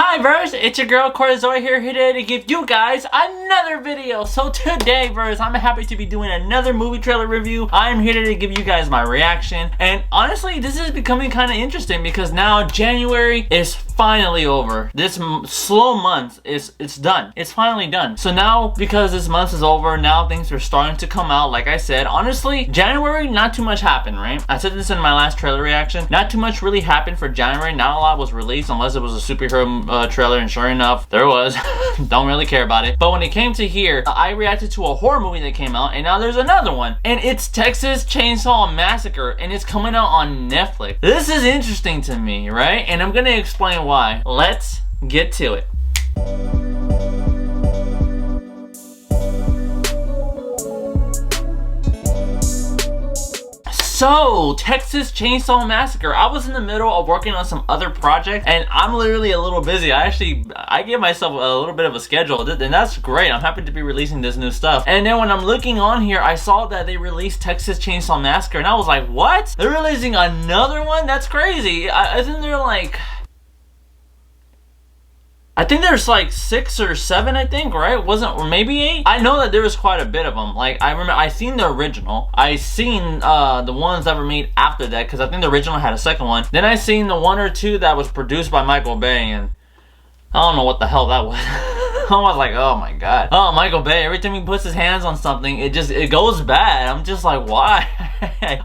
Hi Verse, it's your girl Cortizoi here today to give you guys another video. So today Verse, I'm happy to be doing another movie trailer review. I'm here today to give you guys my reaction. And honestly, this is becoming kind of interesting because now January is finally over. This slow month it's done. It's finally done. So now because this month is over, now things are starting to come out. Like I said, honestly, January, not too much happened, right? I said this in my last trailer reaction. Not too much really happened for January. Not a lot was released unless it was a superhero trailer, and sure enough, there was. Don't really care about it. But when it came to here, I reacted to a horror movie that came out, and now there's another one. And it's Texas Chainsaw Massacre, and it's coming out on Netflix. This is interesting to me, right? And I'm gonna explain why. Let's get to it. So, Texas Chainsaw Massacre. I was in the middle of working on some other projects, and I'm literally a little busy. I give myself a little bit of a schedule, and that's great. I'm happy to be releasing this new stuff. And then when I'm looking on here, I saw that they released Texas Chainsaw Massacre, and I was like, what? They're releasing another one? That's crazy. I think they're like... I think there's like 6 or 7, I think, right? Or maybe 8? I know that there was quite a bit of them. Like, I remember, I seen the original. I seen the ones that were made after that, because I think the original had a second one. Then I seen the 1 or 2 that was produced by Michael Bay, and I don't know what the hell that was. I was like, oh my god. Oh, Michael Bay, every time he puts his hands on something, it goes bad. I'm just like, why?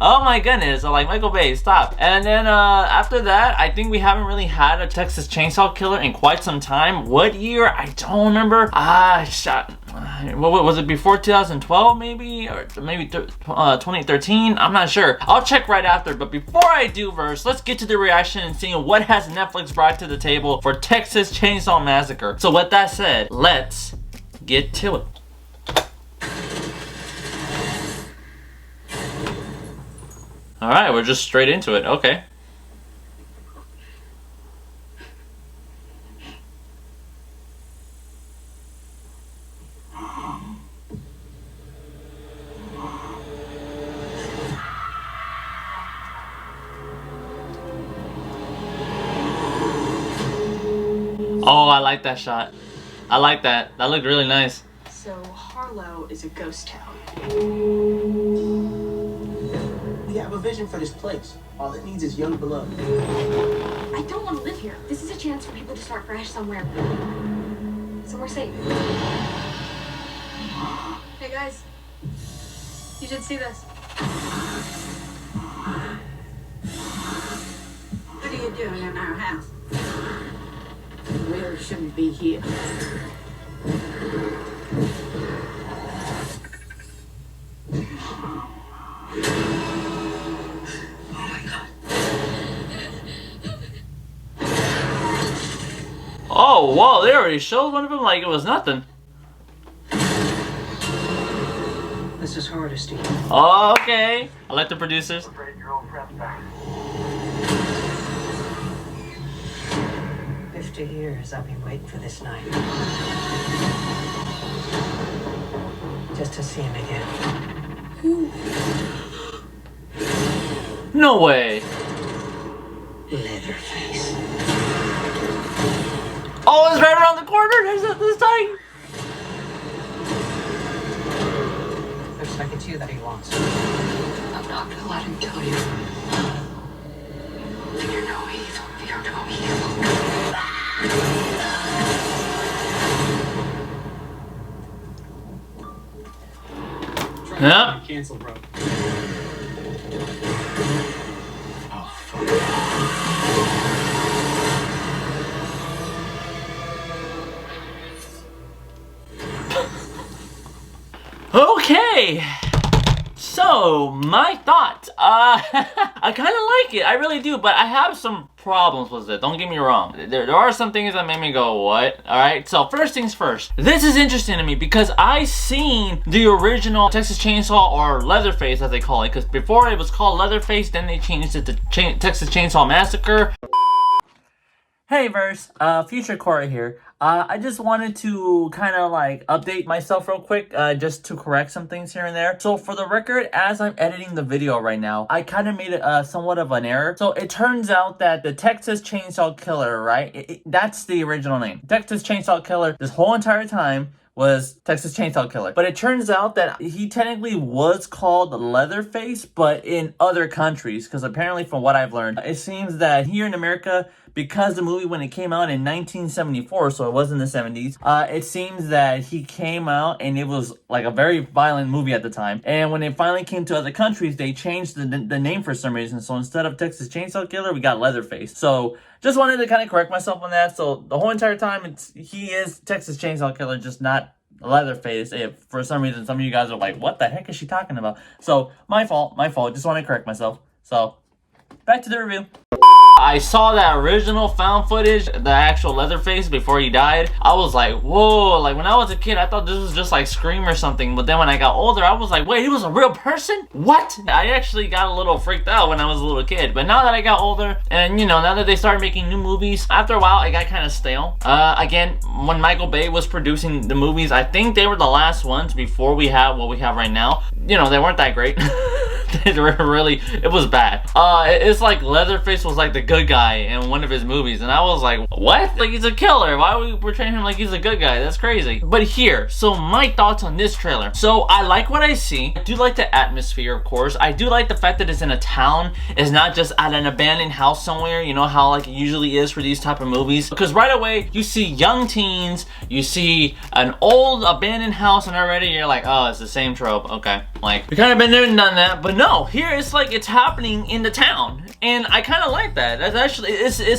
Oh my goodness. I'm like, Michael Bay, stop. And then after that, I think we haven't really had a Texas Chainsaw Killer in quite some time. What year? I don't remember. What was it, before 2012 maybe? Or maybe 2013? I'm not sure. I'll check right after. But before I do, Verse, let's get to the reaction and seeing what has Netflix brought to the table for Texas Chainsaw Massacre. So with that said, let's get to it. Alright, we're just straight into it. Okay. Oh, I like that shot. I like that. That looked really nice. So Harlow is a ghost town. We have a vision for this place. All it needs is young blood. I don't want to live here. This is a chance for people to start fresh somewhere. Somewhere safe. Hey guys, you should see this. What are you doing in our house? You really shouldn't be here. Oh, whoa, they already showed one of them like it was nothing. This is Hardesty. Oh, okay. I like the producers. 50 years I've been waiting for this night. Just to see him again. No way. Leatherface. Oh, it's right around the corner. There's this time. Looks like it's you that he wants. I'm not gonna let him kill you. Fear no evil. Fear no evil. Yeah. Cancel, bro. Okay. So, my thoughts. I kind of like it. I really do, but I have some problems with it. Don't get me wrong. There are some things that made me go, what? Alright, so first things first. This is interesting to me because I seen the original Texas Chainsaw, or Leatherface as they call it, because before it was called Leatherface, then they changed it to Texas Chainsaw Massacre. Hey Verse, Future Corey here. I just wanted to kind of like update myself real quick, just to correct some things here and there. So for the record, as I'm editing the video right now, I kind of made it somewhat of an error. So it turns out that the Texas Chainsaw Killer, right? That's the original name. Texas Chainsaw Killer this whole entire time was Texas Chainsaw Killer. But it turns out that he technically was called Leatherface, but in other countries, because apparently from what I've learned, it seems that here in America, because the movie when it came out in 1974, so it was in the 70s, it seems that he came out and it was like a very violent movie at the time. And when it finally came to other countries, they changed the name for some reason. So instead of Texas Chainsaw Killer, we got Leatherface. So just wanted to kind of correct myself on that. So the whole entire time, he is Texas Chainsaw Killer, just not Leatherface. If for some reason some of you guys are like, what the heck is she talking about? So my fault. Just want to correct myself. So back to the review. I saw that original found footage, the actual Leatherface before he died. I was like, whoa, like when I was a kid, I thought this was just like Scream or something. But then when I got older, I was like, wait, he was a real person? What? I actually got a little freaked out when I was a little kid. But now that I got older, and you know, now that they started making new movies, after a while, it got kind of stale. Again, when Michael Bay was producing the movies, I think they were the last ones before we have what we have right now. You know, they weren't that great. They were really, it was bad. It's like Leatherface was like the good guy in one of his movies, and I was like, what? Like, he's a killer. Why are we portraying him like he's a good guy? That's crazy. But here, so my thoughts on this trailer. So I like what I see. I do like the atmosphere, of course. I do like the fact that it's in a town. It's not just at an abandoned house somewhere, you know how like it usually is for these type of movies. Because right away, you see young teens, you see an old abandoned house, and already you're like, oh, it's the same trope. Okay, like, we kind of been there and done that. But no, here it's like it's happening in the town. And I kind of like that. That's actually,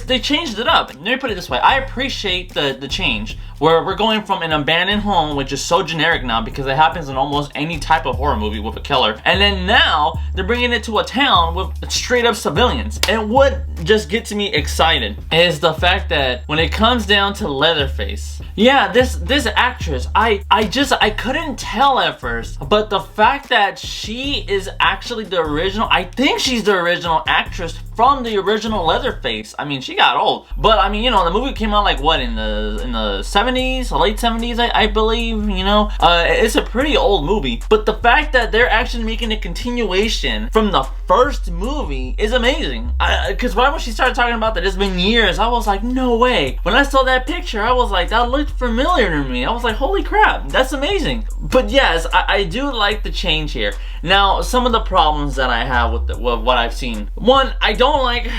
they changed it up. Let me put it this way. I appreciate the change. Where we're going from an abandoned home, which is so generic now because it happens in almost any type of horror movie with a killer. And then now, they're bringing it to a town with straight up civilians. And what just gets me excited is the fact that when it comes down to Leatherface, yeah, this actress, I couldn't tell at first. But the fact that she is actually the original, I think she's the original actress from the original Leatherface. I mean, she got old. But I mean, you know, the movie came out like what, in the 70s, late 70s, I believe, you know. It's a pretty old movie. But the fact that they're actually making a continuation from the first movie is amazing. Because right when she started talking about that it's been years, I was like, no way. When I saw that picture, I was like, that looked familiar to me. I was like, holy crap, that's amazing. But yes, I do like the change here. Now, some of the problems that I have with what I've seen. One, I don't like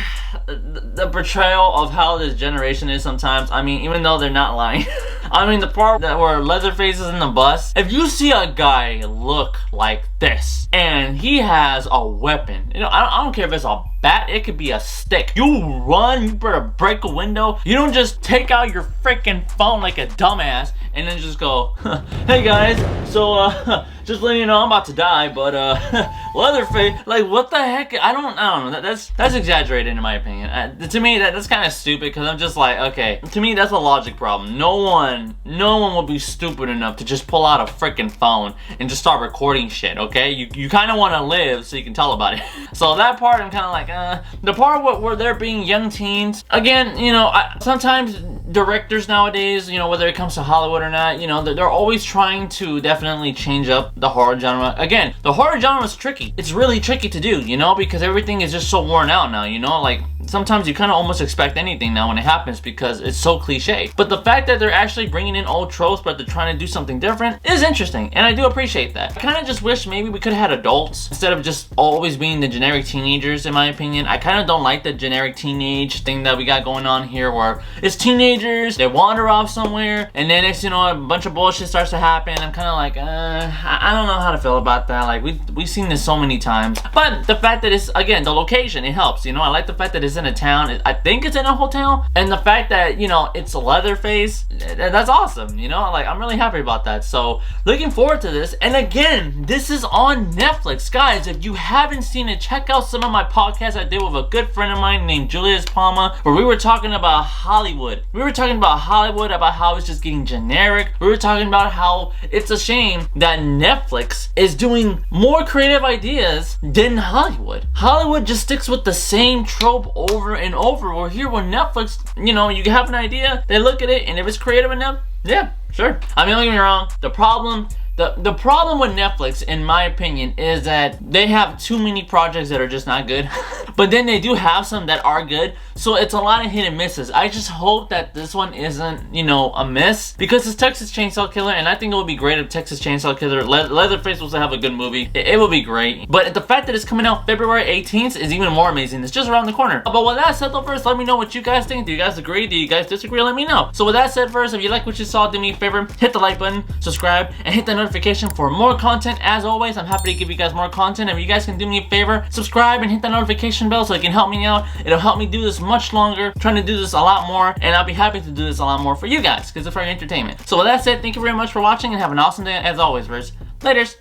the portrayal of how this generation is sometimes. I mean, even though they're not lying. I mean, the part that where Leatherface is in the bus, if you see a guy look like this and he has a weapon, you know, I don't care if it's a bat, it could be a stick. You run, you better break a window. You don't just take out your freaking phone like a dumbass and then just go, hey guys, so just letting you know I'm about to die, but Leatherface, like what the heck? I don't know. That's exaggerated in my opinion. To me, that's kind of stupid because I'm just like, okay, to me that's a logic problem. No one will be stupid enough to just pull out a freaking phone and just start recording shit. Okay, you kind of want to live so you can tell about it. So that part I'm kind of like, the part where they're being young teens, again, you know, sometimes directors nowadays, you know, whether it comes to Hollywood or not, you know, they're always trying to definitely change up the horror genre. Again, the horror genre is tricky. It's really tricky to do, you know, because everything is just so worn out now, you know, like sometimes you kind of almost expect anything now when it happens because it's so cliche. But the fact that they're actually bringing in old tropes but they're trying to do something different is interesting, and I do appreciate that. I kind of just wish maybe we could have had adults instead of just always being the generic teenagers, in my opinion. I kind of don't like the generic teenage thing that we got going on here where it's teenagers, they wander off somewhere, and then it's, you know, a bunch of bullshit starts to happen. I'm kind of like, I don't know how to feel about that. Like, we've seen this so many times. But the fact that it's, again, the location, it helps, you know. I like the fact that it's in a town. I think it's in a hotel, and the fact that, you know, it's a Leatherface, that's awesome, you know. Like, I'm really happy about that. So looking forward to this. And again, this is on Netflix, guys. If you haven't seen it, check out some of my podcasts I did with a good friend of mine named Julius Palma, where we were talking about Hollywood. We were talking about Hollywood, about how it's just getting generic. We were talking about how it's a shame that Netflix is doing more creative ideas than Hollywood. Hollywood just sticks with the same trope over and over. Where here with Netflix, you know, you have an idea, they look at it, and if it's creative enough, yeah, sure. I mean, don't get me wrong, the problem with Netflix, in my opinion, is that they have too many projects that are just not good. But then they do have some that are good, so it's a lot of hit and misses. I just hope that this one isn't, you know, a miss, because it's Texas Chainsaw Killer, and I think it would be great if Texas Chainsaw Killer, Leatherface was to have a good movie. It would be great. But the fact that it's coming out February 18th is even more amazing. It's just around the corner. But with that said though, first, let me know what you guys think. Do you guys agree? Do you guys disagree? Let me know. So with that said, first, if you like what you saw, do me a favor, hit the like button, subscribe, and hit the notification for more content. As always, I'm happy to give you guys more content. If you guys can do me a favor, subscribe and hit the notification bell so it can help me out. It'll help me do this much longer, trying to do this a lot more, and I'll be happy to do this a lot more for you guys because it's for your entertainment. So with that said, thank you very much for watching and have an awesome day as always, Laters.